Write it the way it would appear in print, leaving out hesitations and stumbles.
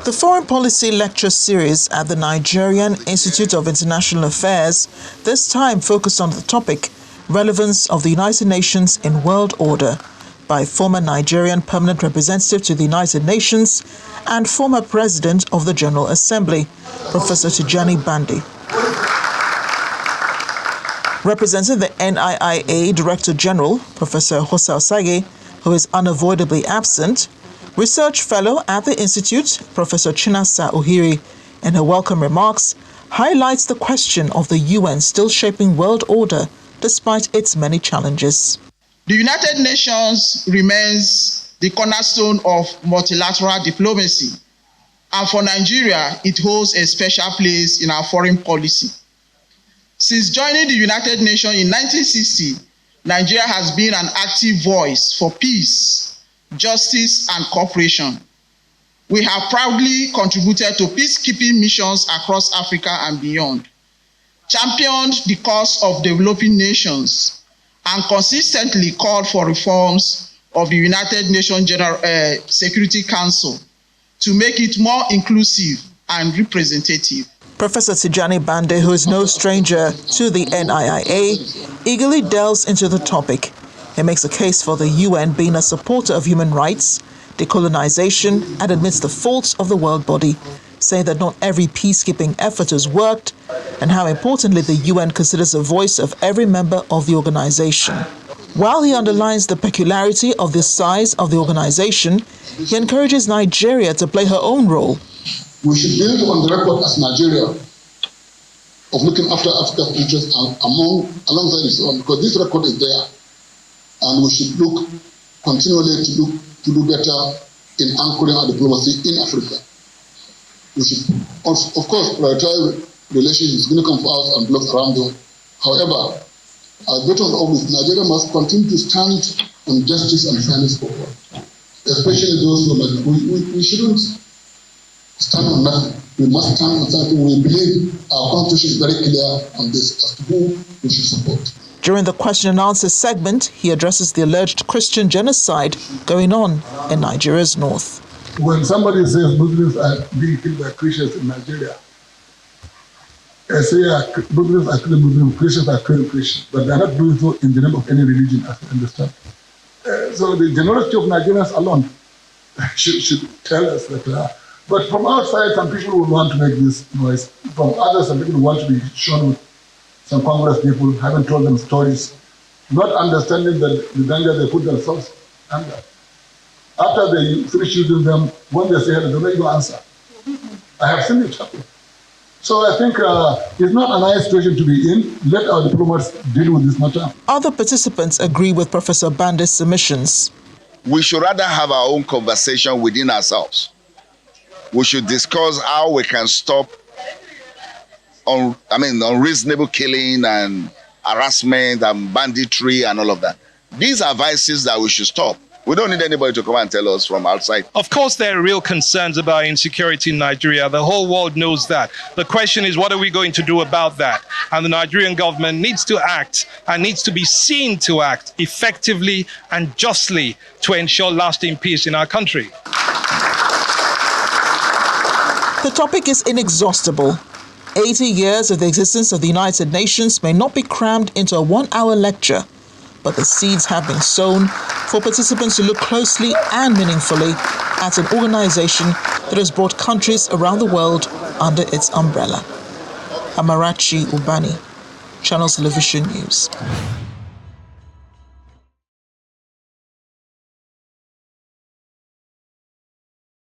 The Foreign Policy Lecture Series at the Nigerian Institute of International Affairs this time focused on the topic Relevance of the United Nations in World Order by former Nigerian Permanent Representative to the United Nations and former President of the General Assembly, Professor Tijani Bande. Representing the NIIA Director General, Professor Hossein Sage, who is unavoidably absent, Research Fellow at the Institute, Professor Chinasa Ohiri, in her welcome remarks, highlights the question of the UN still shaping world order despite its many challenges. The United Nations remains the cornerstone of multilateral diplomacy, and for Nigeria, it holds a special place in our foreign policy. Since joining the United Nations in 1960, Nigeria has been an active voice for peace, justice, and cooperation. We have proudly contributed to peacekeeping missions across Africa and beyond, championed the cause of developing nations, and consistently called for reforms of the United Nations General Security Council to make it more inclusive and representative. Professor Tijani Bande, who is no stranger to the NIIA, eagerly delves into the topic. He makes a case for the UN being a supporter of human rights, decolonization, and admits the faults of the world body, saying that not every peacekeeping effort has worked, and how importantly the UN considers the voice of every member of the organization. While he underlines the peculiarity of the size of the organization, he encourages Nigeria to play her own role. We should build on the record as Nigeria of looking after Africa's interests alongside its own, because this record is there. And we should look continually to do better in anchoring our diplomacy in Africa. We should, of course, prioritize relations with Guinea powers and blocs around them. However, as veteran of this, Nigeria must continue to stand on justice and fairness for all, especially those who are we shouldn't stand on nothing. We must stand on something. We believe our constitution is very clear on this as to who we should support. During the question and answer segment, he addresses the alleged Christian genocide going on in Nigeria's north. When somebody says Muslims are being killed by Christians in Nigeria, I say Muslims are killing Muslims, Christians are killing Christians, but they are not doing so in the name of any religion, as I understand. So the generosity of Nigerians alone should tell us that. But from outside, some people will want to make this noise. From others, some people want to be shown with some Congress people, haven't told them stories, not understanding the danger they put themselves under. After they finish using them, when they say, they don't even answer. I have seen it happen. So I think it's not a nice situation to be in. Let our diplomats deal with this matter. Other participants agree with Professor Bande's submissions. We should rather have our own conversation within ourselves. We should discuss how we can stop unreasonable killing and harassment and banditry and all of that. These are vices that we should stop. We don't need anybody to come and tell us from outside. Of course, there are real concerns about insecurity in Nigeria. The whole world knows that. The question is, what are we going to do about that? And the Nigerian government needs to act and needs to be seen to act effectively and justly to ensure lasting peace in our country. The topic is inexhaustible. 80 years of the existence of the United Nations may not be crammed into a 1-hour lecture, but the seeds have been sown for participants to look closely and meaningfully at an organization that has brought countries around the world under its umbrella. Amarachi Ubani, Channels Television News.